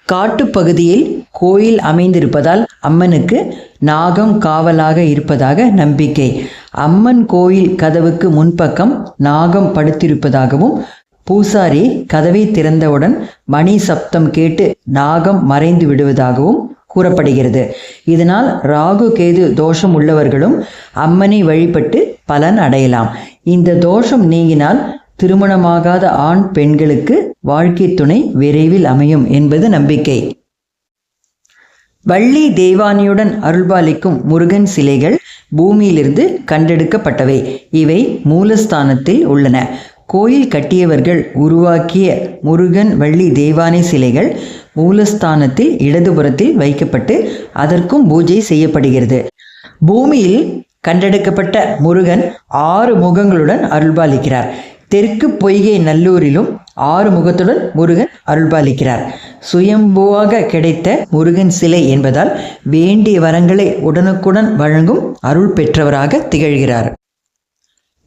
காட்டுப்பகுதியில் கோயில் அமைந்திருப்பதால் அம்மனுக்கு நாகம் காவலாக இருப்பதாக நம்பிக்கை. அம்மன் கோயில் கதவுக்கு முன்பக்கம் நாகம் படுத்திருப்பதாகவும், பூசாரி கதவை திறந்தவுடன் மணி சப்தம் கேட்டு நாகம் மறைந்து விடுவதாகவும் கூறப்படுகிறது. இதனால் ராகு கேது தோஷம் உள்ளவர்களும் அம்மனை வழிபட்டு பலன் அடையலாம். இந்த தோஷம் நீங்கினால் திருமணமாகாத ஆண் பெண்களுக்கு வாழ்க்கை துணை விரைவில் அமையும் என்பது நம்பிக்கை. வள்ளி தெய்வானியுடன் அருள்பாலிக்கும் முருகன் சிலைகள் பூமியிலிருந்து கண்டெடுக்கப்பட்டவை. இவை மூலஸ்தானத்தில் உள்ளன. கோயில் கட்டியவர்கள் உருவாக்கிய முருகன் வள்ளி தெய்வானை சிலைகள் மூலஸ்தானத்தில் இடதுபுறத்தில் வைக்கப்பட்டு அதற்கும் பூஜை செய்யப்படுகிறது. பூமியில் கண்டெடுக்கப்பட்ட முருகன் 6 முகங்களுடன் அருள்பாலிக்கிறார். தெற்கு பொய்கை நல்லூரிலும் 6 முகத்துடன் முருகன் அருள்பாலிக்கிறார். சுயம்புவாக கிடைத்த முருகன் சிலை என்பதால் வேண்டிய வரங்களை உடனுக்குடன் வழங்கும் அருள் பெற்றவராக திகழ்கிறார்.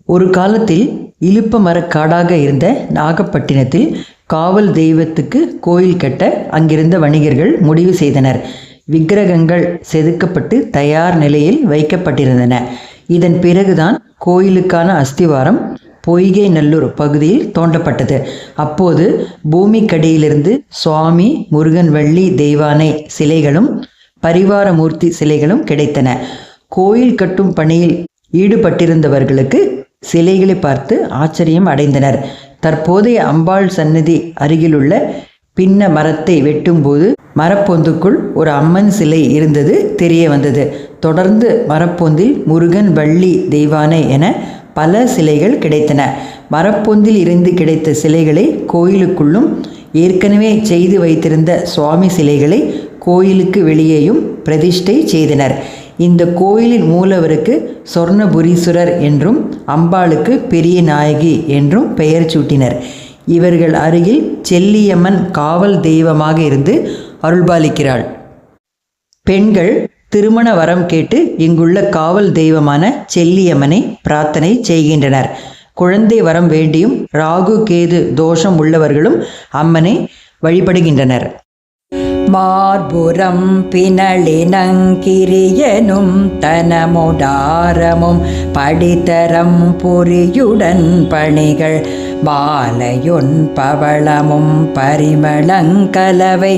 ஒரு காலத்தில் இலுப்ப மரக்காடாக இருந்த நாகப்பட்டினத்தில் காவல் தெய்வத்துக்கு கோயில் கட்ட அங்கிருந்த வணிகர்கள் முடிவு செய்தனர். விக்கிரகங்கள் செதுக்கப்பட்டு தயார் நிலையில் வைக்கப்பட்டிருந்தன. இதன் பிறகுதான் கோயிலுக்கான அஸ்திவாரம் பொய்கை நல்லூர் பகுதியில் தோண்டப்பட்டது. அப்போது பூமிக்கடியிலிருந்து சுவாமி முருகன் வள்ளி தெய்வானை சிலைகளும் பரிவாரமூர்த்தி சிலைகளும் கிடைத்தன. கோயில் கட்டும் பணியில் ஈடுபட்டிருந்தவர்களுக்கு சிலைகளை பார்த்து ஆச்சரியம் அடைந்தனர். தற்போதைய அம்பாள் சன்னதி அருகிலுள்ள பின்ன மரத்தை வெட்டும்போது மரப்பொந்துக்குள் ஒரு அம்மன் சிலை இருந்தது தெரிய வந்தது. தொடர்ந்து மரப்பொந்தில் முருகன் வள்ளி தெய்வானை என பல சிலைகள் கிடைத்தன. மரப்பொந்தில் இருந்து கிடைத்த சிலைகளை கோயிலுக்குள்ளும் ஏற்கனவே செய்து வைத்திருந்த சுவாமி சிலைகளை கோயிலுக்கு வெளியேயும் பிரதிஷ்டை செய்தனர். இந்த கோயிலின் மூலவருக்கு சொர்ணபுரீஸ்வரர் என்றும் அம்பாளுக்கு பெரிய நாயகி என்றும் பெயர் சூட்டினர். இவர்கள் அருகில் செல்லியம்மன் காவல் தெய்வமாக இருந்து அருள்பாலிக்கிறாள். பெண்கள் திருமண வரம் கேட்டு இங்குள்ள காவல் தெய்வமான செல்லியம்மனை பிரார்த்தனை செய்கின்றனர். குழந்தை வரம் வேண்டியும் ராகு கேது தோஷம் உள்ளவர்களும் அம்மனை வழிபடுகின்றனர். மார்புறம் பிணலினங்கிரியனும் தனமுடாரமும் படித்தரம் பொறியுடன் பணிகள் மாலையொன் பவளமும் பரிமளங்கலவை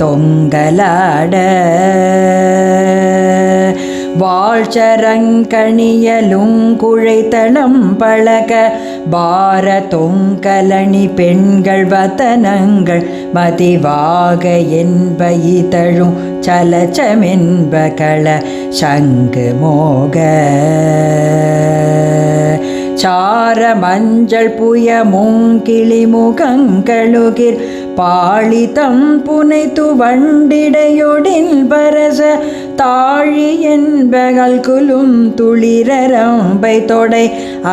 தொங்கலாட வாழ்ச்சரங்கணியலும் குழைத்தளம் பழக பார தொங்கலணி பெண்கள் வதனங்கள் மதிவாக என்ப இதழும் சலச்சமென்ப கள சங்கு மோக சார மஞ்சள் புய மூங்கிளி முகங்களுகிர் பாளிதம் புனைத்து வண்டிடையொடின் பரச தாழி என்பகல் குலும் துளிரம்பை தொடை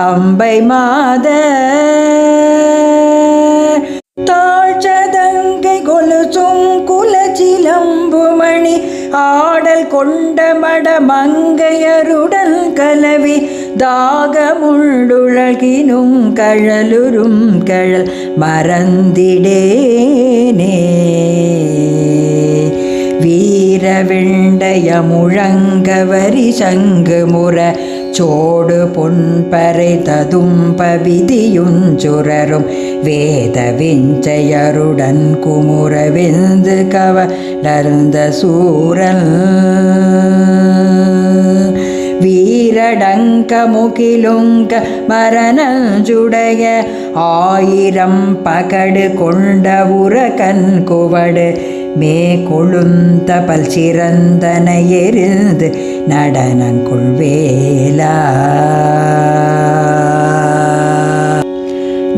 அம்பை மாத தாழ்ச்சதங்கை கொலுசும் குலச்சிலம்புமணி ஆடல் கொண்ட மட மங்கையருடல் கலவி தாகமுள்ளுழகினும் கழலுறும் கழல் மறந்திடேனே வீரவிண்டய முழங்கவரி சங்கு முற சோடு பொன்பறை ததும்ப விதியுஞ்சுரரும் வேத விஞ்சையருடன் குமுற வெந்து கவலர்ந்த சூரல் வீரடங்க முகிலுங்க மரணஞ்சுடைய ஆயிரம் பகடு கொண்ட உரகன் குவடு மே கொழுந்த பல் சிறந்தன எரிந்து நடனங்குள்வேலா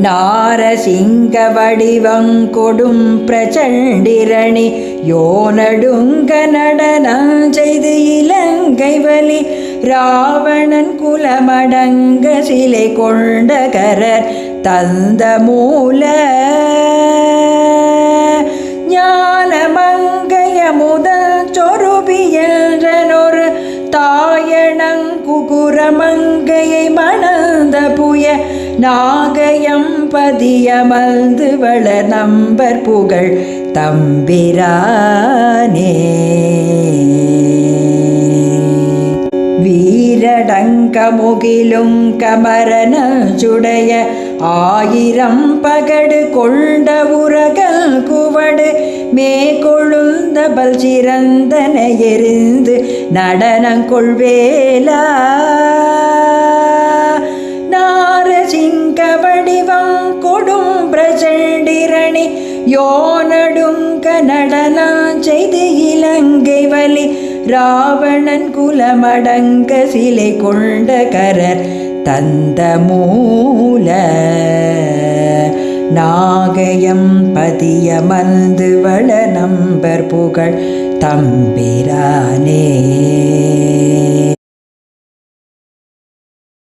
நாரசிங்க வடிவங்கொடும் பிரச்சண்டிரணி யோனடுங்க நடனம் செய்து இலங்கை வலி ராவணன் குலமடங்க சிலை கொண்ட கரர் தந்த மூல ஞான மங்கைய முதல் சொருபியன்றனொரு தாயணங்குகுர மங்கையை மணந்த புய நாகயம் பதியமர்ந்து வள நம்பர் புகழ் தம்பிரானே. வீரடங்க முகிலும் கமரன சுடைய ஆயிரம் பகடு கொண்ட உரகல் குவடு மேகொழுந்த பல் சிறந்தன எரிந்து நடனங்கொள்வேலா. நாரசிங்க வடிவம் கொடும் பிரச்சண்டிரணி யோனடுங்க நடனம் செய்து இலங்கை வலி ராவணன் குலமடங்க சிலை கொண்ட கரர் தந்த மூல. நாகயம் பதியமர்ந்து வள நம்பர் புகழ் தம்பிரானே.